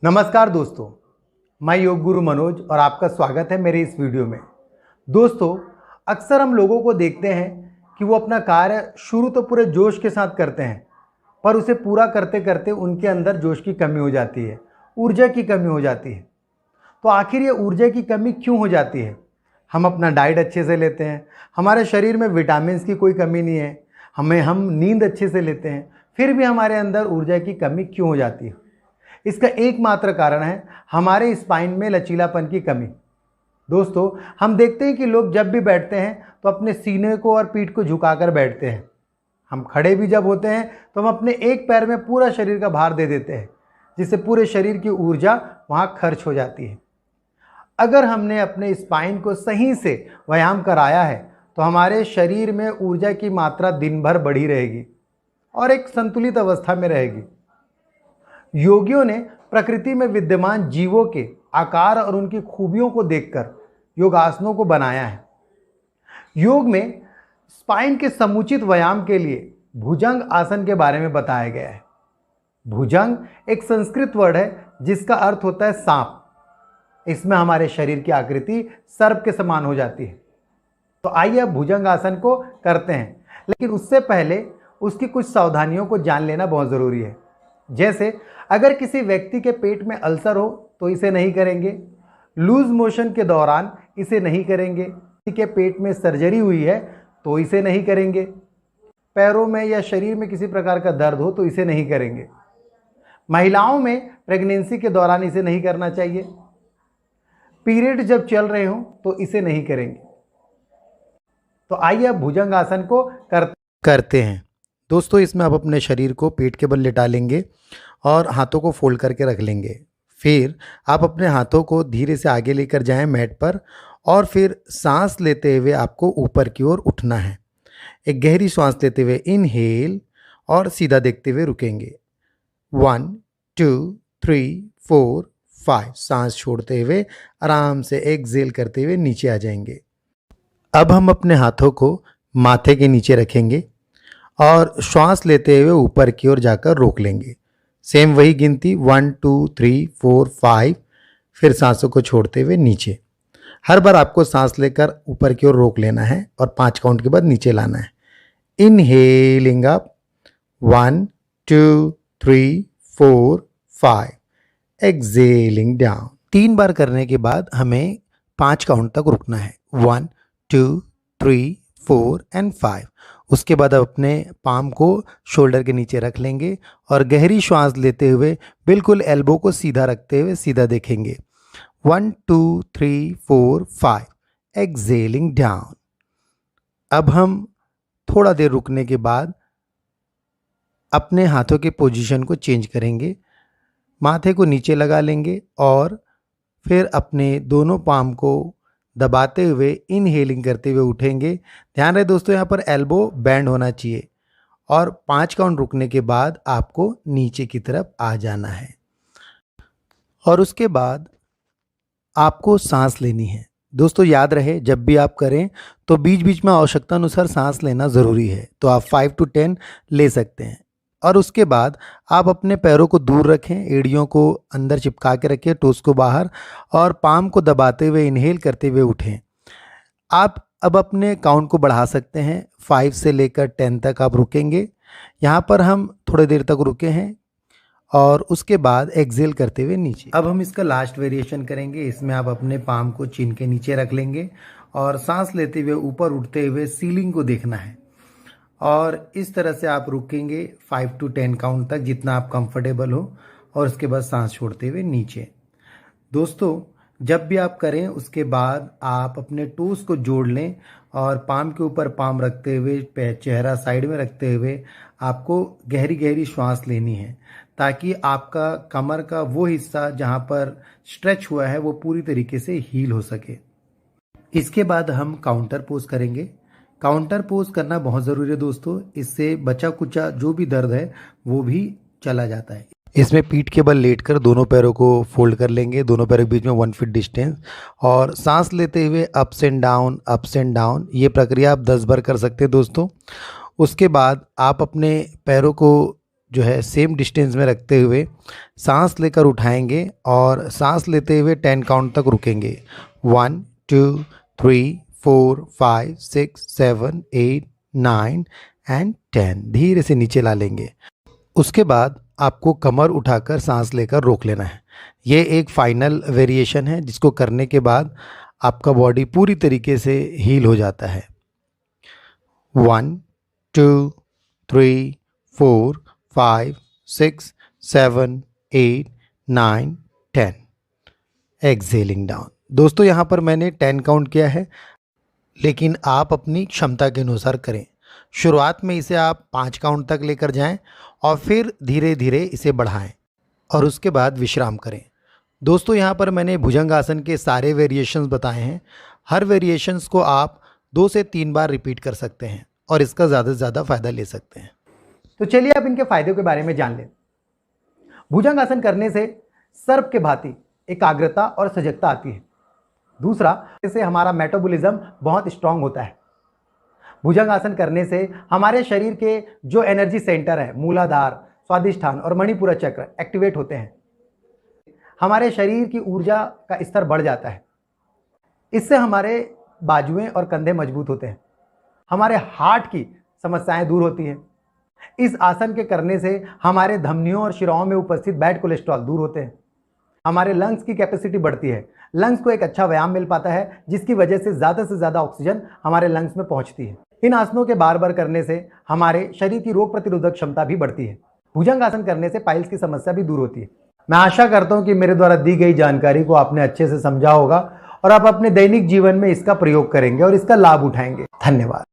नमस्कार दोस्तों, मैं योग गुरु मनोज और आपका स्वागत है मेरे इस वीडियो में। दोस्तों, अक्सर हम लोगों को देखते हैं कि वो अपना कार्य शुरू तो पूरे जोश के साथ करते हैं, पर उसे पूरा करते करते उनके अंदर जोश की कमी हो जाती है, ऊर्जा की कमी हो जाती है। तो आखिर ये ऊर्जा की कमी क्यों हो जाती है? हम अपना डाइट अच्छे से लेते हैं, हमारे शरीर में विटामिन्स की कोई कमी नहीं है, हम नींद अच्छे से लेते हैं, फिर भी हमारे अंदर ऊर्जा की कमी क्यों हो जाती है? इसका एकमात्र कारण है हमारे स्पाइन में लचीलापन की कमी। दोस्तों, हम देखते हैं कि लोग जब भी बैठते हैं तो अपने सीने को और पीठ को झुकाकर बैठते हैं। हम खड़े भी जब होते हैं तो हम अपने एक पैर में पूरा शरीर का भार दे देते हैं, जिससे पूरे शरीर की ऊर्जा वहाँ खर्च हो जाती है। अगर हमने अपने स्पाइन को सही से व्यायाम कराया है तो हमारे शरीर में ऊर्जा की मात्रा दिन भर बढ़ी रहेगी और एक संतुलित अवस्था में रहेगी। योगियों ने प्रकृति में विद्यमान जीवों के आकार और उनकी खूबियों को देखकर योगासनों को बनाया है। योग में स्पाइन के समुचित व्यायाम के लिए भुजंग आसन के बारे में बताया गया है। भुजंग एक संस्कृत वर्ड है जिसका अर्थ होता है सांप। इसमें हमारे शरीर की आकृति सर्प के समान हो जाती है। तो आइए अब भुजंग आसन को करते हैं, लेकिन उससे पहले उसकी कुछ सावधानियों को जान लेना बहुत ज़रूरी है। जैसे अगर किसी व्यक्ति के पेट में अल्सर हो तो इसे नहीं करेंगे, लूज मोशन के दौरान इसे नहीं करेंगे, किसी के पेट में सर्जरी हुई है तो इसे नहीं करेंगे, पैरों में या शरीर में किसी प्रकार का दर्द हो तो इसे नहीं करेंगे, महिलाओं में प्रेगनेंसी के दौरान इसे नहीं करना चाहिए, पीरियड जब चल रहे हों तो इसे नहीं करेंगे। तो आइए अब भुजंग आसन को करते हैं। दोस्तों, इसमें आप अपने शरीर को पेट के बल लेटा लेंगे और हाथों को फोल्ड करके रख लेंगे। फिर आप अपने हाथों को धीरे से आगे लेकर जाएं मैट पर और फिर सांस लेते हुए आपको ऊपर की ओर उठना है। एक गहरी सांस लेते हुए इनहेल और सीधा देखते हुए रुकेंगे। 1 2 3 4 5। सांस छोड़ते हुए आराम से एक्सहेल करते हुए नीचे आ जाएंगे। अब हम अपने हाथों को माथे के नीचे रखेंगे और श्वास लेते हुए ऊपर की ओर जाकर रोक लेंगे। सेम वही गिनती 1 2 3 4 5। फिर सांसों को छोड़ते हुए नीचे। हर बार आपको सांस लेकर ऊपर की ओर रोक लेना है और 5 काउंट के बाद नीचे लाना है। Inhaling up 1 2 3 4 5। Exhaling down. 3 बार करने के बाद हमें 5 काउंट तक रुकना है। 1 2 3 4 एंड 5। उसके बाद आप अपने पाम को शोल्डर के नीचे रख लेंगे और गहरी श्वास लेते हुए बिल्कुल एल्बो को सीधा रखते हुए सीधा देखेंगे। 1 2 3 4 5। Exhaling down. अब हम थोड़ा देर रुकने के बाद अपने हाथों के पोजीशन को चेंज करेंगे। माथे को नीचे लगा लेंगे और फिर अपने दोनों पाम को दबाते हुए इनहेलिंग करते हुए उठेंगे। ध्यान रहे दोस्तों, यहाँ पर एल्बो बैंड होना चाहिए और 5 काउंट रुकने के बाद आपको नीचे की तरफ आ जाना है और उसके बाद आपको सांस लेनी है। दोस्तों, याद रहे जब भी आप करें तो बीच बीच में आवश्यकता अनुसार सांस लेना ज़रूरी है। तो आप 5 to 10 ले सकते हैं और उसके बाद आप अपने पैरों को दूर रखें, एड़ियों को अंदर चिपका के रखें, टोस को बाहर, और पाम को दबाते हुए इनहेल करते हुए उठें। आप अब अपने काउंट को बढ़ा सकते हैं। 5 से लेकर 10 तक आप रुकेंगे। यहाँ पर हम थोड़ी देर तक रुके हैं और उसके बाद एक्सहेल करते हुए नीचे। अब हम इसका लास्ट वेरिएशन करेंगे। इसमें आप अपने पाम को चिन के नीचे रख लेंगे और सांस लेते हुए ऊपर उठते हुए सीलिंग को देखना है और इस तरह से आप रुकेंगे 5 to 10 काउंट तक, जितना आप कंफर्टेबल हो, और उसके बाद सांस छोड़ते हुए नीचे। दोस्तों, जब भी आप करें उसके बाद आप अपने टोस को जोड़ लें और पाम के ऊपर पाम रखते हुए चेहरा साइड में रखते हुए आपको गहरी गहरी श्वास लेनी है ताकि आपका कमर का वो हिस्सा जहाँ पर स्ट्रेच हुआ है वो पूरी तरीके से हील हो सके। इसके बाद हम काउंटर पोज करेंगे। काउंटर पोज करना बहुत ज़रूरी है दोस्तों, इससे बचा कुचा जो भी दर्द है वो भी चला जाता है। इसमें पीठ के बल लेटकर दोनों पैरों को फोल्ड कर लेंगे, दोनों पैरों के बीच में 1 फीट डिस्टेंस, और सांस लेते हुए ups and down, ups and down. ये प्रक्रिया आप 10 बार कर सकते हैं दोस्तों। उसके बाद आप अपने पैरों को जो है सेम डिस्टेंस में रखते हुए सांस लेकर उठाएंगे और सांस लेते हुए 10 काउंट तक रुकेंगे। 1 2 3 4 5 6 7 8 9 एंड 10। धीरे से नीचे ला लेंगे। उसके बाद आपको कमर उठाकर सांस लेकर रोक लेना है। ये एक फाइनल वेरिएशन है जिसको करने के बाद आपका बॉडी पूरी तरीके से हील हो जाता है। 1 2 3 4 5 6 7 8 9 10। Excelling down. दोस्तों यहाँ पर मैंने 10 काउंट किया है, लेकिन आप अपनी क्षमता के अनुसार करें। शुरुआत में इसे आप 5 काउंट तक लेकर जाएं और फिर धीरे धीरे इसे बढ़ाएं और उसके बाद विश्राम करें। दोस्तों यहाँ पर मैंने भुजंगासन के सारे वेरिएशंस बताए हैं। हर वेरिएशंस को आप 2 से 3 बार रिपीट कर सकते हैं और इसका ज़्यादा से ज़्यादा फ़ायदा ले सकते हैं। तो चलिए अब इनके फ़ायदों के बारे में जान लें। भुजंगासन करने से सर्प के भांति एकाग्रता और सजगता आती है। दूसरा, इससे हमारा मेटाबॉलिज्म बहुत स्ट्रांग होता है। भुजंगासन करने से हमारे शरीर के जो एनर्जी सेंटर है, मूलाधार, स्वादिष्ठान और मणिपुरा चक्र एक्टिवेट होते हैं। हमारे शरीर की ऊर्जा का स्तर बढ़ जाता है। इससे हमारे बाजुएं और कंधे मजबूत होते हैं। हमारे हार्ट की समस्याएं दूर होती हैं। इस आसन के करने से हमारे धमनियों और शिराओं में उपस्थित बैड कोलेस्ट्रॉल दूर होते हैं। हमारे लंग्स की कैपेसिटी बढ़ती है। लंग्स को एक अच्छा व्यायाम मिल पाता है, जिसकी वजह से ज़्यादा ऑक्सीजन हमारे लंग्स में पहुंचती है। इन आसनों के बार बार करने से हमारे शरीर की रोग प्रतिरोधक क्षमता भी बढ़ती है। भुजंगासन करने से पाइल्स की समस्या भी दूर होती है। मैं आशा करता हूं कि मेरे द्वारा दी गई जानकारी को आपने अच्छे से समझा होगा और आप अपने दैनिक जीवन में इसका प्रयोग करेंगे और इसका लाभ उठाएंगे। धन्यवाद।